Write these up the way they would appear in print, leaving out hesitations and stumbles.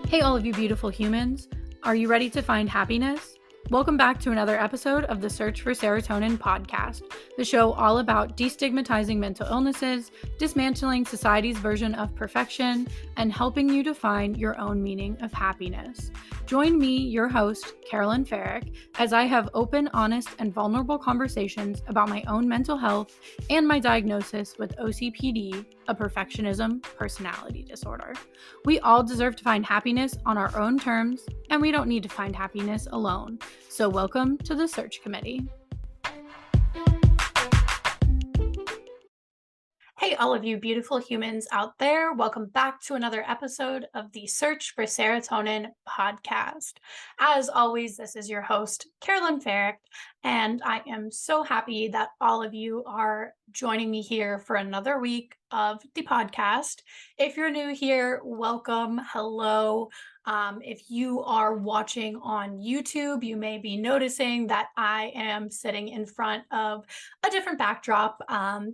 Hey, all of you beautiful humans. Are you ready to find happiness? Welcome back to another episode of the Search for Serotonin podcast, the show all about destigmatizing mental illnesses, dismantling society's version of perfection, and helping you define your own meaning of happiness. Join me, your host, Carolyn Farrick, as I have open, honest, and vulnerable conversations about my own mental health and my diagnosis with OCPD, a perfectionism personality disorder. We all deserve to find happiness on our own terms, and we don't need to find happiness alone. So welcome to the Search Committee. Hey, all of you beautiful humans out there. Welcome back to another episode of the Search for Serotonin podcast. As always, this is your host, Carolyn Farrick, and I am so happy that all of you are joining me here for another week of the podcast. If you're new here, welcome. Hello. If you are watching on YouTube, you may be noticing that I am sitting in front of a different backdrop.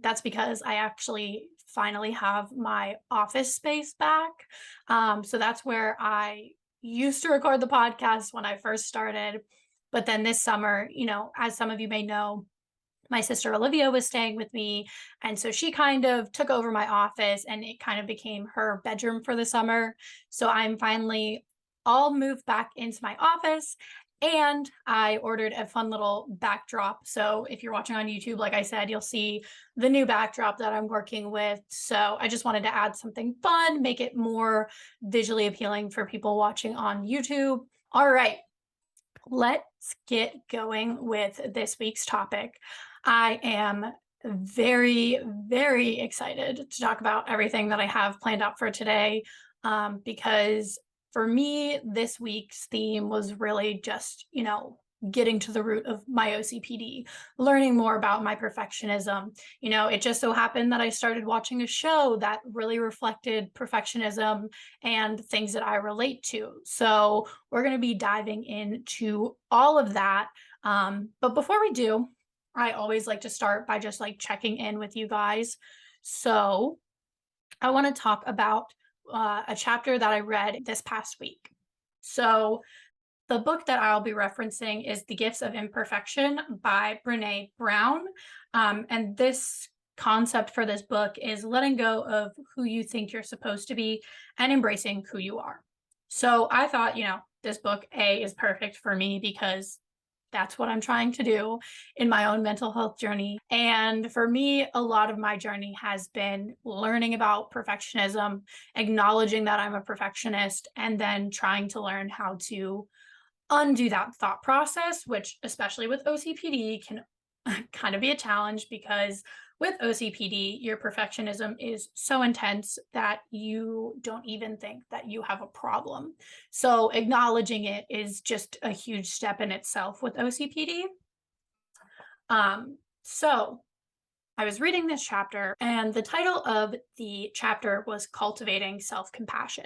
That's because I actually finally have my office space back. So that's where I used to record the podcast when I first started. But then this summer, as some of you may know, my sister Olivia was staying with me. And so she kind of took over my office and it kind of became her bedroom for the summer. So I'm finally all moved back into my office and I ordered a fun little backdrop. So if you're watching on YouTube, like I said, you'll see the new backdrop that I'm working with. So I just wanted to add something fun, make it more visually appealing for people watching on YouTube. All right, let's get going with this week's topic. I am very, very excited to talk about everything that I have planned out for today because for me, this week's theme was really just, getting to the root of my OCPD, learning more about my perfectionism. It just so happened that I started watching a show that really reflected perfectionism and things that I relate to. So we're going to be diving into all of that. But before we do, I always like to start by just checking in with you guys. So I want to talk about a chapter that I read this past week. So the book that I'll be referencing is The Gifts of Imperfection by Brené Brown. And this concept for this book is letting go of who you think you're supposed to be and embracing who you are. So I thought, this book, is perfect for me because that's what I'm trying to do in my own mental health journey. And for me, a lot of my journey has been learning about perfectionism, acknowledging that I'm a perfectionist, and then trying to learn how to undo that thought process, which especially with OCPD can kind of be a challenge because with OCPD, your perfectionism is so intense that you don't even think that you have a problem. So acknowledging it is just a huge step in itself with OCPD. So I was reading this chapter and the title of the chapter was Cultivating Self-Compassion.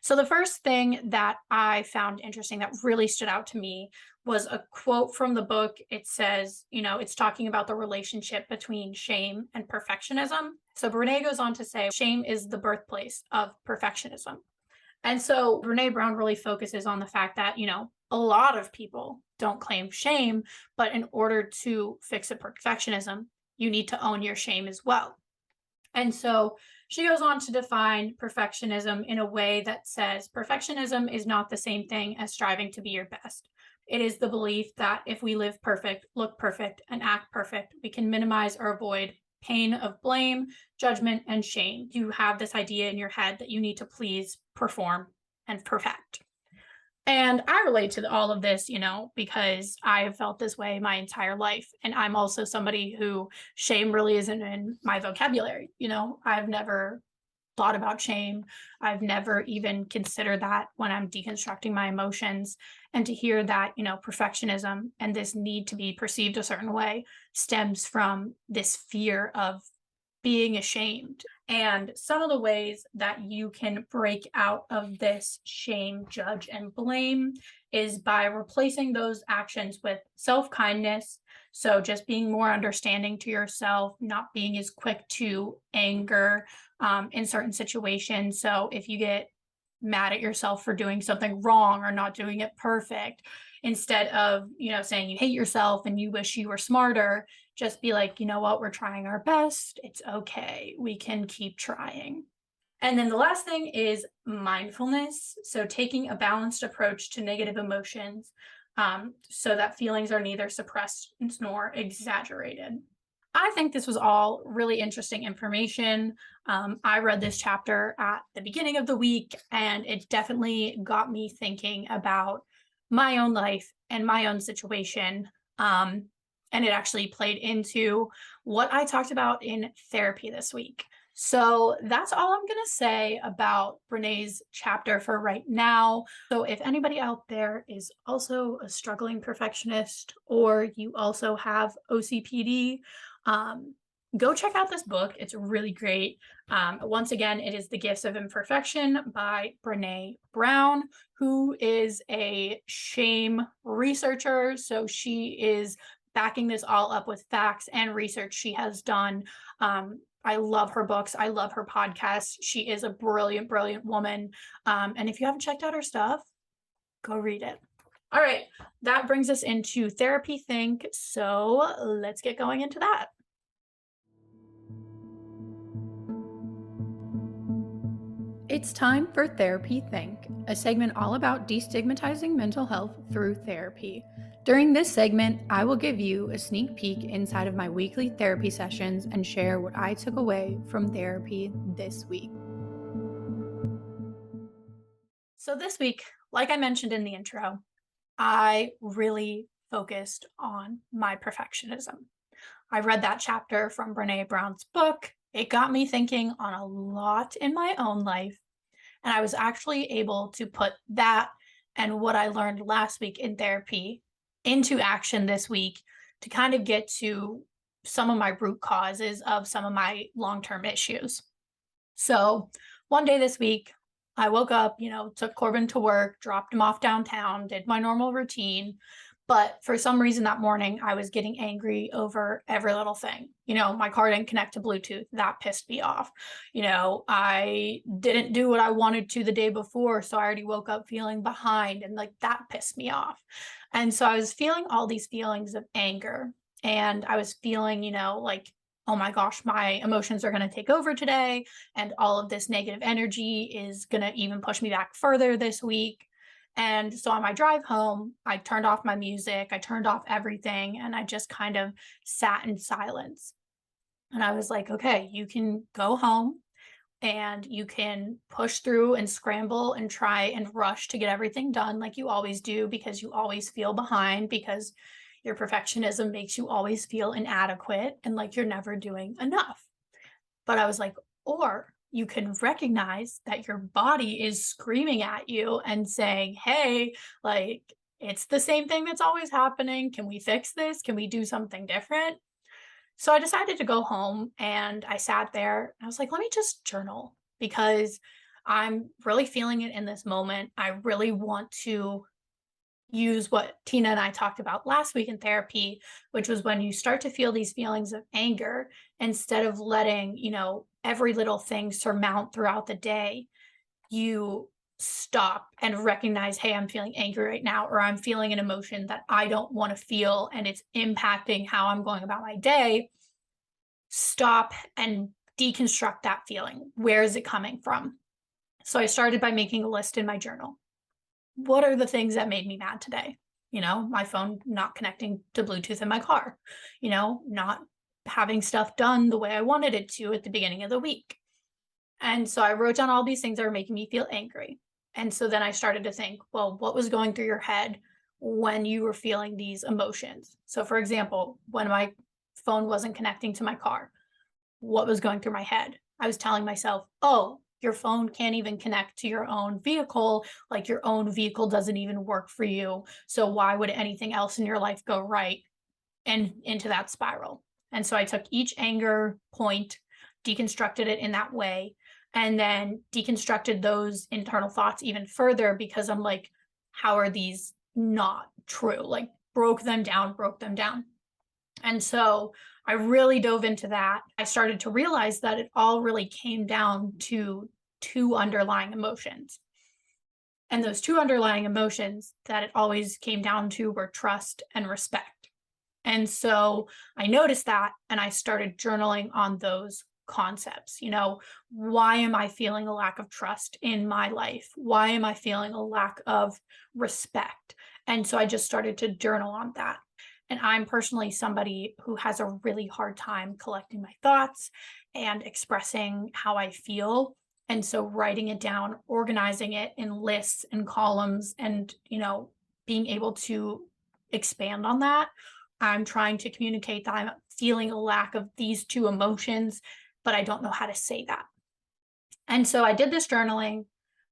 So the first thing that I found interesting that really stood out to me was a quote from the book. It says, it's talking about the relationship between shame and perfectionism. So Brené goes on to say, shame is the birthplace of perfectionism. And so Brené Brown really focuses on the fact that, a lot of people don't claim shame, but in order to fix a perfectionism, you need to own your shame as well. And so she goes on to define perfectionism in a way that says perfectionism is not the same thing as striving to be your best. It is the belief that if we live perfect, look perfect, and act perfect, we can minimize or avoid pain of blame, judgment, and shame. You have this idea in your head that you need to please, perform, and perfect. And I relate to all of this, because I have felt this way my entire life. And I'm also somebody who shame really isn't in my vocabulary. I've never thought about shame. I've never even considered that when I'm deconstructing my emotions. And to hear that, perfectionism and this need to be perceived a certain way stems from this fear of being ashamed. And some of the ways that you can break out of this shame, judge, and blame is by replacing those actions with self-kindness. So just being more understanding to yourself, not being as quick to anger in certain situations. So if you get mad at yourself for doing something wrong or not doing it perfect. Instead of, saying you hate yourself and you wish you were smarter, just be like, you know what, we're trying our best. It's okay. We can keep trying. And then the last thing is mindfulness. So taking a balanced approach to negative emotions, so that feelings are neither suppressed nor exaggerated. I think this was all really interesting information. I read this chapter at the beginning of the week, and it definitely got me thinking about my own life and my own situation. And it actually played into what I talked about in therapy this week. So that's all I'm going to say about Brené's chapter for right now. So if anybody out there is also a struggling perfectionist, or you also have OCPD, go check out this book. It's really great. Once again, it is The Gifts of Imperfection by Brené Brown, who is a shame researcher. So she is backing this all up with facts and research she has done. I love her books. I love her podcast. She is a brilliant, brilliant woman. And if you haven't checked out her stuff, go read it. All right, that brings us into Therapy Think. So let's get going into that. It's time for Therapy Think, a segment all about destigmatizing mental health through therapy. During this segment, I will give you a sneak peek inside of my weekly therapy sessions and share what I took away from therapy this week. So this week, like I mentioned in the intro, I really focused on my perfectionism. I read that chapter from Brené Brown's book. It got me thinking on a lot in my own life. And I was actually able to put that and what I learned last week in therapy into action this week to kind of get to some of my root causes of some of my long-term issues. So one day this week, I woke up, took Corbin to work, dropped him off downtown, did my normal routine. But for some reason that morning, I was getting angry over every little thing. My car didn't connect to Bluetooth. That pissed me off. I didn't do what I wanted to the day before. So I already woke up feeling behind, and that pissed me off. And so I was feeling all these feelings of anger. And I was feeling, oh my gosh, my emotions are going to take over today. And all of this negative energy is going to even push me back further this week. And so on my drive home, I turned off my music, I turned off everything, and I just kind of sat in silence. And I was like, okay, you can go home and you can push through and scramble and try and rush to get everything done like you always do, because you always feel behind, because your perfectionism makes you always feel inadequate and like you're never doing enough. But I was like, or you can recognize that your body is screaming at you and saying, hey, it's the same thing that's always happening. Can we fix this? Can we do something different? So I decided to go home, and I sat there and I was like, let me just journal, because I'm really feeling it in this moment. I really want to use what Tina and I talked about last week in therapy, which was when you start to feel these feelings of anger, instead of letting, every little thing surmount throughout the day, you stop and recognize, hey, I'm feeling angry right now, or I'm feeling an emotion that I don't want to feel, and it's impacting how I'm going about my day. Stop and deconstruct that feeling. Where is it coming from? So I started by making a list in my journal. What are the things that made me mad today? My phone not connecting to Bluetooth in my car, not having stuff done the way I wanted it to at the beginning of the week. And so I wrote down all these things that were making me feel angry. And so then I started to think, well, what was going through your head when you were feeling these emotions? So for example, when my phone wasn't connecting to my car, what was going through my head? I was telling myself, oh, your phone can't even connect to your own vehicle. Like, your own vehicle doesn't even work for you. So why would anything else in your life go right? And into that spiral. And so I took each anger point, deconstructed it in that way, and then deconstructed those internal thoughts even further, because I'm like, how are these not true? Like, broke them down. And so I really dove into that. I started to realize that it all really came down to two underlying emotions. And those two underlying emotions that it always came down to were trust and respect. And so I noticed that and I started journaling on those concepts. Why am I feeling a lack of trust in my life? Why am I feeling a lack of respect? And so I just started to journal on that. And I'm personally somebody who has a really hard time collecting my thoughts and expressing how I feel. And so writing it down, organizing it in lists and columns, and, being able to expand on that. I'm trying to communicate that I'm feeling a lack of these two emotions, but I don't know how to say that. And so I did this journaling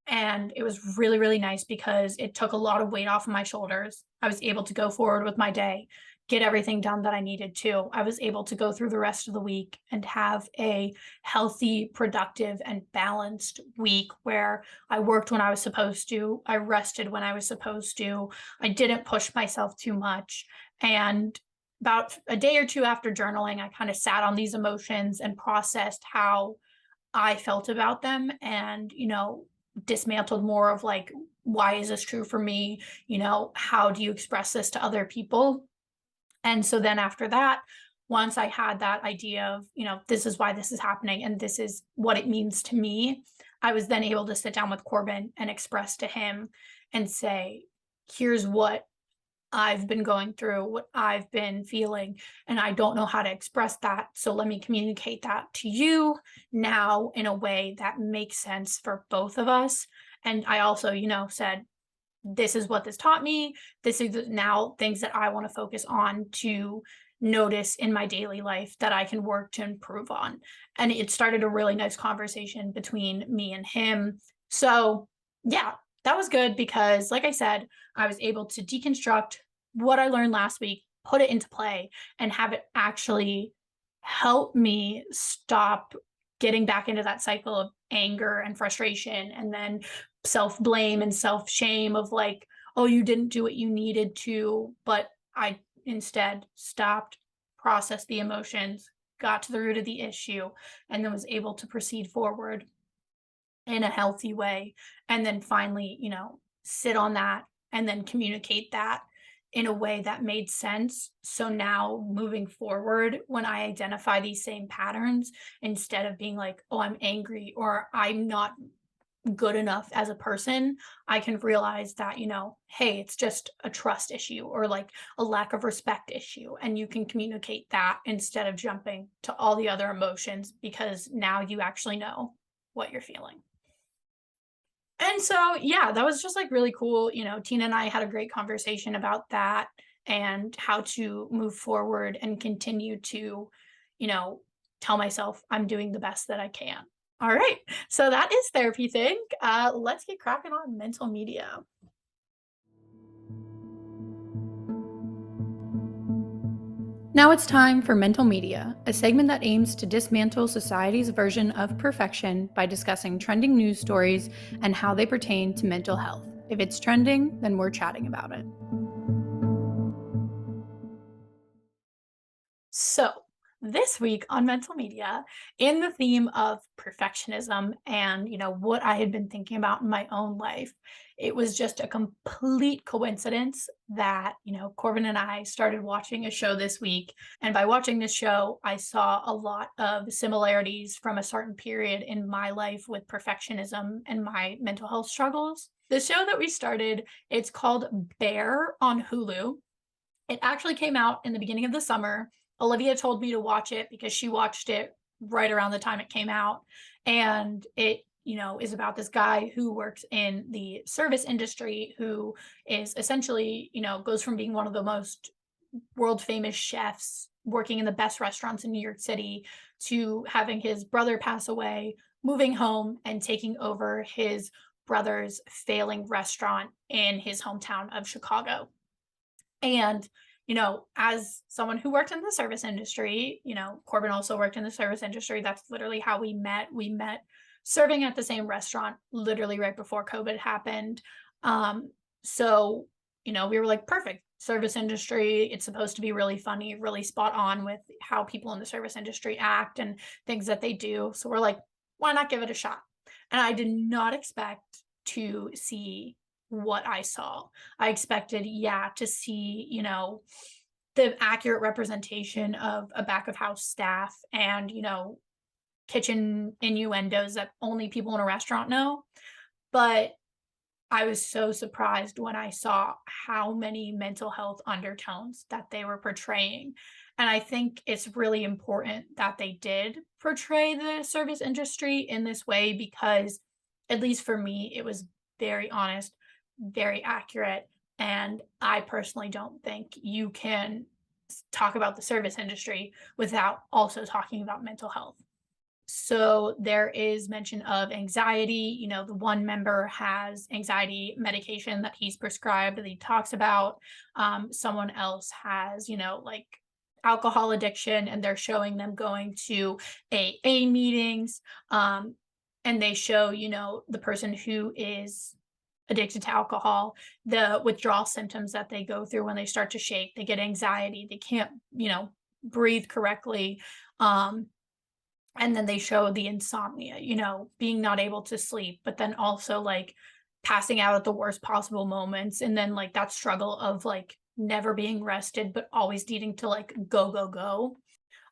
and it was really, really nice because it took a lot of weight off of my shoulders. I was able to go forward with my day, get everything done that I needed to. I was able to go through the rest of the week and have a healthy, productive, and balanced week where I worked when I was supposed to. I rested when I was supposed to. I didn't push myself too much. And about a day or two after journaling, I kind of sat on these emotions and processed how I felt about them and, dismantled more of like, why is this true for me? How do you express this to other people? And so then after that, once I had that idea of, this is why this is happening and this is what it means to me, I was then able to sit down with Corbin and express to him and say, here's what I've been going through, what I've been feeling, and I don't know how to express that. So let me communicate that to you now in a way that makes sense for both of us. And I also, said, this is what this taught me. This is now things that I want to focus on to notice in my daily life that I can work to improve on. And it started a really nice conversation between me and him. So, yeah, that was good because, like I said, I was able to deconstruct what I learned last week, put it into play, and have it actually help me stop getting back into that cycle of anger and frustration and then self blame and self shame of like, oh, you didn't do what you needed to. But I instead stopped, processed the emotions, got to the root of the issue, and then was able to proceed forward in a healthy way. And then finally, sit on that and then communicate that in a way that made sense. So now moving forward, when I identify these same patterns, instead of being like, oh, I'm angry or I'm not good enough as a person, I can realize that, hey, it's just a trust issue or like a lack of respect issue. And you can communicate that instead of jumping to all the other emotions because now you actually know what you're feeling. And so, yeah, that was just like really cool. Tina and I had a great conversation about that and how to move forward and continue to, you know, tell myself I'm doing the best that I can. All right. So that is therapy thing. Let's get cracking on mental media. Now it's time for Mental Media, a segment that aims to dismantle society's version of perfection by discussing trending news stories and how they pertain to mental health. If it's trending, then we're chatting about it. So, this week on Mental Media, in the theme of perfectionism and, what I had been thinking about in my own life, it was just a complete coincidence that, Corbin and I started watching a show this week. And by watching this show, I saw a lot of similarities from a certain period in my life with perfectionism and my mental health struggles. The show that we started, it's called Bear on Hulu. It actually came out in the beginning of the summer. Olivia told me to watch it because she watched it right around the time it came out. And it, is about this guy who works in the service industry who is essentially, goes from being one of the most world famous chefs working in the best restaurants in New York City to having his brother pass away, moving home and taking over his brother's failing restaurant in his hometown of Chicago. And, as someone who worked in the service industry, Corbin also worked in the service industry. That's literally how we met. We met serving at the same restaurant literally right before COVID happened. So, we were like, perfect. Service industry, it's supposed to be really funny, really spot on with how people in the service industry act and things that they do. So we're like, why not give it a shot? And I did not expect to see what I saw. I expected, yeah, to see, the accurate representation of a back of house staff and, kitchen innuendos that only people in a restaurant know. But I was so surprised when I saw how many mental health undertones that they were portraying. And I think it's really important that they did portray the service industry in this way because, at least for me, it was very honest, very accurate. And I personally don't think you can talk about the service industry without also talking about mental health. So there is mention of anxiety. The one member has anxiety medication that he's prescribed that he talks about. Someone else has, like alcohol addiction, and they're showing them going to AA meetings. And they show, the person who is addicted to alcohol, the withdrawal symptoms that they go through when they start to shake. They get anxiety. They can't, breathe correctly. Um, and then they show the insomnia, being not able to sleep, but then also like passing out at the worst possible moments. And then like that struggle of like never being rested, but always needing to like go, go, go.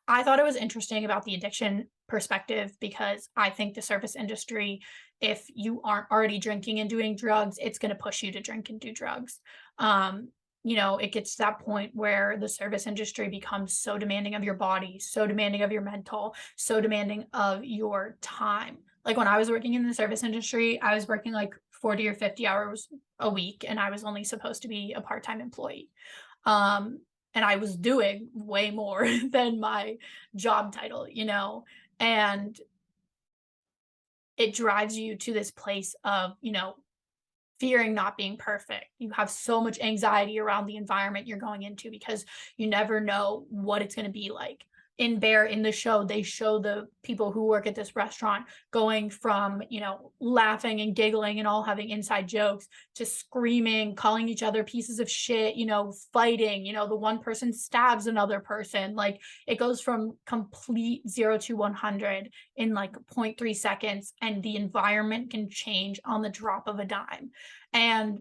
I thought it was interesting about the addiction perspective because I think the service industry, if you aren't already drinking and doing drugs, it's going to push you to drink and do drugs. Um, it gets to that point where the service industry becomes so demanding of your body, so demanding of your mental, so demanding of your time. Like when I was working in the service industry, I was working like 40 or 50 hours a week, and I was only supposed to be a part time employee. Um, and I was doing way more than my job title, and it drives you to this place of, fearing not being perfect. You have so much anxiety around the environment you're going into because you never know what it's going to be like. In the show, they show the people who work at this restaurant going from, laughing and giggling and all having inside jokes to screaming, calling each other pieces of shit, fighting, the one person stabs another person. Like it goes from complete 0 to 100 in like 0.3 seconds, and the environment can change on the drop of a dime. And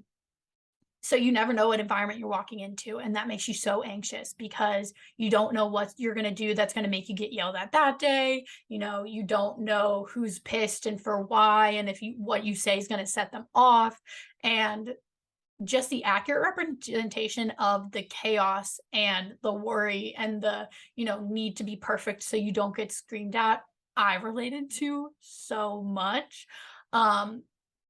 so you never know what environment you're walking into, and that makes you so anxious because you don't know what you're going to do that's going to make you get yelled at that day. You don't know who's pissed and for why, and if you what you say is going to set them off. And just the accurate representation of the chaos and the worry and the, need to be perfect so you don't get screamed at, I related to so much. Um,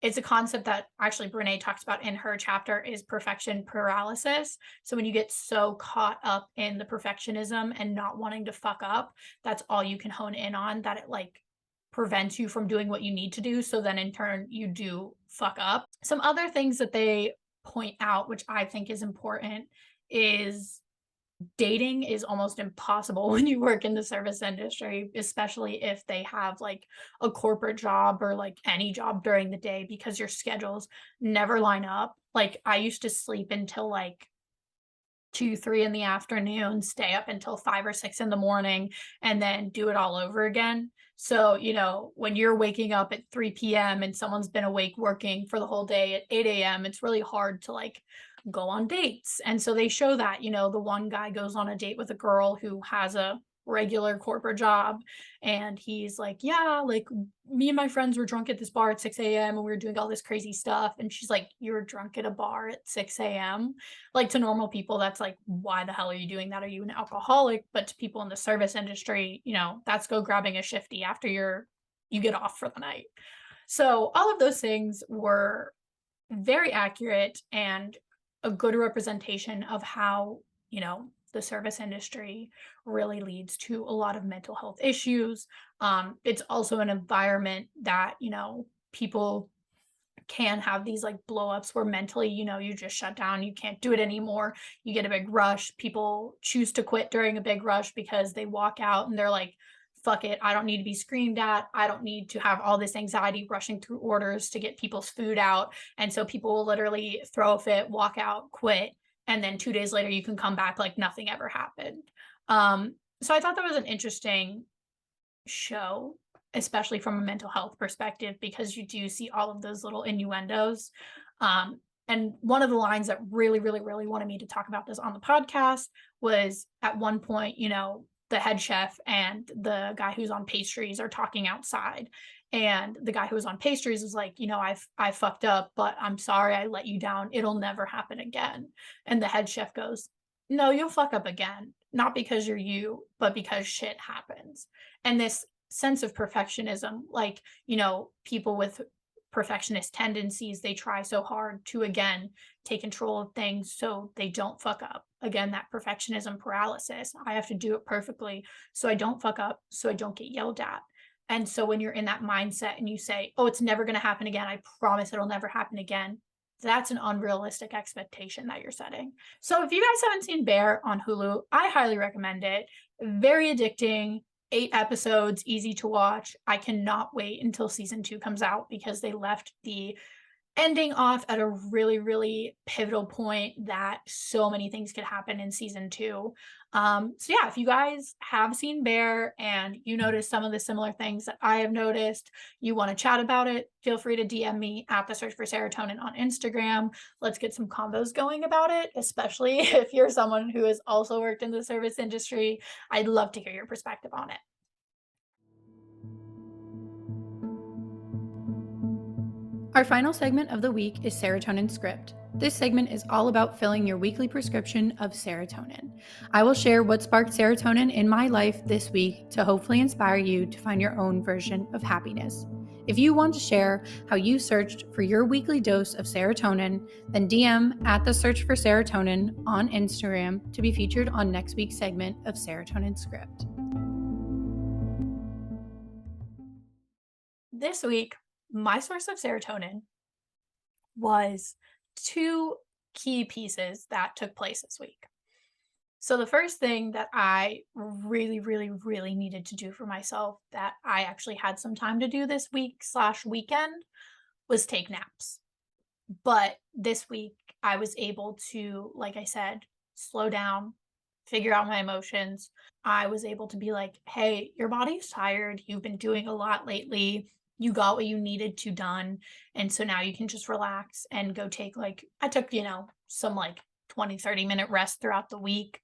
it's a concept that actually Brené talks about in her chapter is perfection paralysis. So when you get so caught up in the perfectionism and not wanting to fuck up, that's all you can hone in on, that it like prevents you from doing what you need to do. So then in turn, you do fuck up. Some other things that they point out, which I think is important, is dating is almost impossible when you work in the service industry, especially if they have like a corporate job or like any job during the day, because your schedules never line up. Like I used to sleep until like 2, 3 in the afternoon, stay up until 5 or 6 in the morning, and then do it all over again. So, when you're waking up at 3 p.m. and someone's been awake working for the whole day at 8 a.m., it's really hard to like go on dates. And so they show that, the one guy goes on a date with a girl who has a regular corporate job, and he's like, yeah, like me and my friends were drunk at this bar at 6 a.m. and we were doing all this crazy stuff. And she's like, you're drunk at a bar at 6 a.m.? Like to normal people, that's like, why the hell are you doing that? Are you an alcoholic? But to people in the service industry, that's go grabbing a shifty after you get off for the night. So all of those things were very accurate and a good representation of how, the service industry really leads to a lot of mental health issues. It's also an environment that, people can have these like blow ups where mentally, you just shut down, you can't do it anymore. You get a big rush. People choose to quit during a big rush because they walk out and they're like, fuck it, I don't need to be screamed at. I don't need to have all this anxiety rushing through orders to get people's food out. And so people will literally throw a fit, walk out, quit. And then 2 days later, you can come back like nothing ever happened. So I thought that was an interesting show, especially from a mental health perspective, because you do see all of those little innuendos. And one of the lines that really, really, really wanted me to talk about this on the podcast was at one point, the head chef and the guy who's on pastries are talking outside. And the guy who was on pastries was like, I fucked up, but I'm sorry I let you down. It'll never happen again. And the head chef goes, no, you'll fuck up again. Not because you're you, but because shit happens. And this sense of perfectionism, like, people with perfectionist tendencies, they try so hard to again take control of things so they don't fuck up. Again, that perfectionism paralysis. I have to do it perfectly so I don't fuck up, so I don't get yelled at. And so when you're in that mindset and you say, "Oh, it's never going to happen again. I promise it'll never happen again." That's an unrealistic expectation that you're setting. So if you guys haven't seen Bear on Hulu, I highly recommend it. Very addicting, 8 episodes, easy to watch. I cannot wait until season 2 comes out because they left the ending off at a really, really pivotal point that so many things could happen in season 2. So yeah, if you guys have seen Bear and you notice some of the similar things that I have noticed, you want to chat about it, feel free to DM me at the Search for Serotonin on Instagram. Let's get some combos going about it, especially if you're someone who has also worked in the service industry. I'd love to hear your perspective on it. Our final segment of the week is Serotonin Script. This segment is all about filling your weekly prescription of serotonin. I will share what sparked serotonin in my life this week to hopefully inspire you to find your own version of happiness. If you want to share how you searched for your weekly dose of serotonin, then DM at the Search for Serotonin on Instagram to be featured on next week's segment of Serotonin Script. This week, my source of serotonin was 2 key pieces that took place this week. So the first thing that I really, really, really needed to do for myself that I actually had some time to do this week/weekend was take naps. But this week I was able to, like I said, slow down, figure out my emotions. I was able to be like, hey, your body's tired. You've been doing a lot lately. You got what you needed to done. And so now you can just relax and go take I took, some 20, 30-minute rest throughout the week.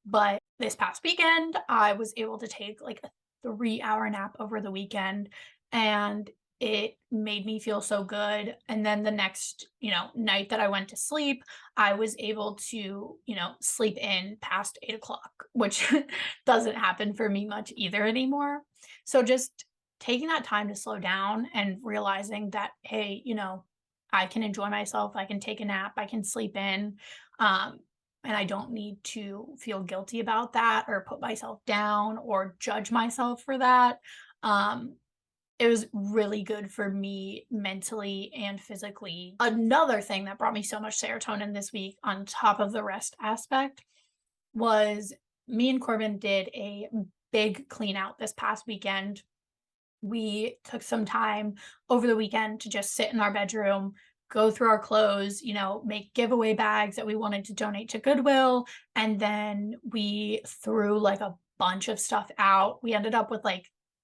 But this past weekend, I was able to take a 3-hour nap over the weekend. And it made me feel so good. And then the next, night that I went to sleep, I was able to, sleep in past 8 o'clock, which doesn't happen for me much either anymore. So just taking that time to slow down and realizing that, hey, I can enjoy myself, I can take a nap, I can sleep in. And I don't need to feel guilty about that or put myself down or judge myself for that. Um, it was really good for me mentally and physically. Another thing that brought me so much serotonin this week, on top of the rest aspect, was me and Corbin did a big clean out this past weekend. We took some time over the weekend to just sit in our bedroom, go through our clothes, make giveaway bags that we wanted to donate to Goodwill. And then we threw a bunch of stuff out. We ended up with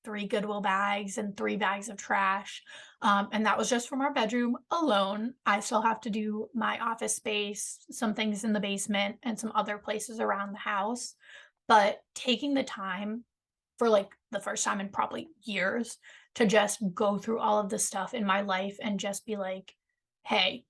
3 Goodwill bags and 3 bags of trash. And that was just from our bedroom alone. I still have to do my office space, some things in the basement, and some other places around the house. But taking the time for the first time in probably years to just go through all of the stuff in my life and just be like, hey,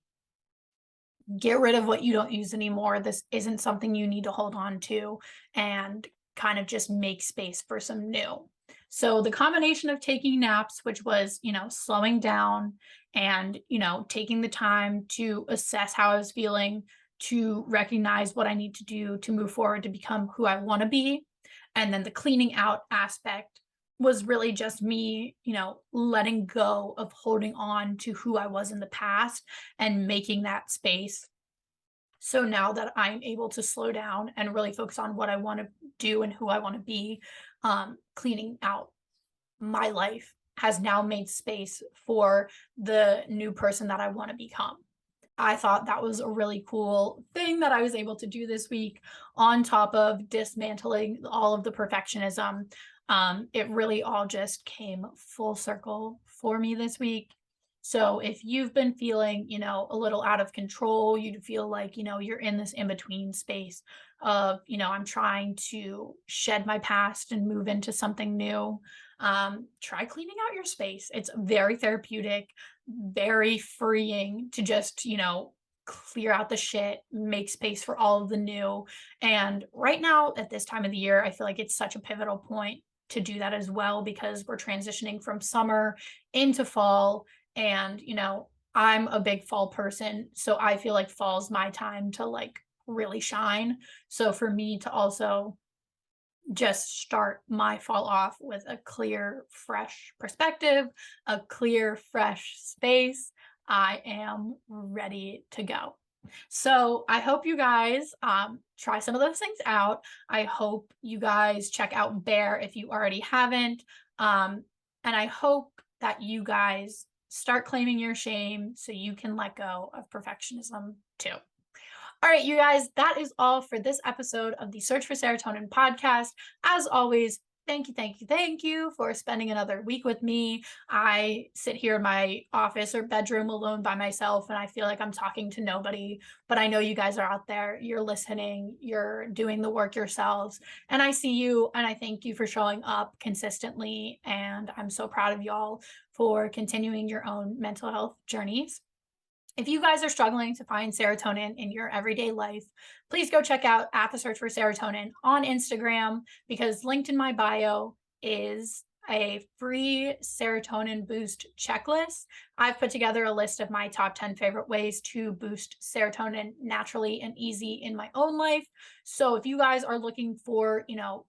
get rid of what you don't use anymore. This isn't something you need to hold on to, and kind of just make space for some new. So the combination of taking naps, which was, slowing down and, taking the time to assess how I was feeling, to recognize what I need to do to move forward to become who I want to be. And then the cleaning out aspect was really just me, letting go of holding on to who I was in the past and making that space. So now that I'm able to slow down and really focus on what I want to do and who I want to be, cleaning out my life has now made space for the new person that I want to become. I thought that was a really cool thing that I was able to do this week, on top of dismantling all of the perfectionism. It really all just came full circle for me this week. So if you've been feeling, a little out of control, you feel like, you're in this in between space of, I'm trying to shed my past and move into something new. Try cleaning out your space. It's very therapeutic, very freeing to just, clear out the shit, make space for all of the new. And right now, at this time of the year, I feel like it's such a pivotal point to do that as well because we're transitioning from summer into fall. And, I'm a big fall person. So I feel like fall's my time to like really shine. So for me to also just start my fall off with a clear, fresh perspective, a clear, fresh space, I am ready to go. So I hope you guys try some of those things out. I hope you guys check out Bear if you already haven't. And I hope that you guys start claiming your shame so you can let go of perfectionism too. All right, you guys, that is all for this episode of the Search for Serotonin podcast. As always, thank you for spending another week with me. I sit here in my office or bedroom alone by myself, and I feel like I'm talking to nobody, but I know you guys are out there. You're listening, you're doing the work yourselves, and I see you, and I thank you for showing up consistently. And I'm so proud of y'all for continuing your own mental health journeys. If you guys are struggling to find serotonin in your everyday life, please go check out at the Search for Serotonin on Instagram because linked in my bio is a free serotonin boost checklist. I've put together a list of my top 10 favorite ways to boost serotonin naturally and easy in my own life. So if you guys are looking for,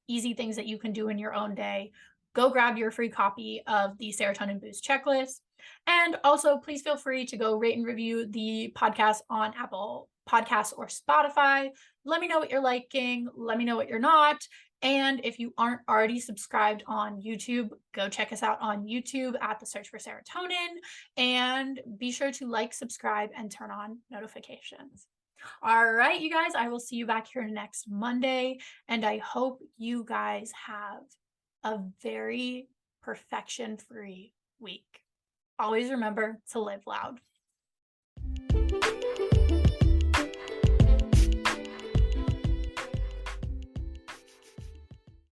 easy things that you can do in your own day, go grab your free copy of the serotonin boost checklist. And also, please feel free to go rate and review the podcast on Apple Podcasts or Spotify. Let me know what you're liking. Let me know what you're not. And if you aren't already subscribed on YouTube, go check us out on YouTube at the Search for Serotonin. And be sure to like, subscribe, and turn on notifications. All right, you guys, I will see you back here next Monday. And I hope you guys have a very perfection-free week. Always remember to live loud.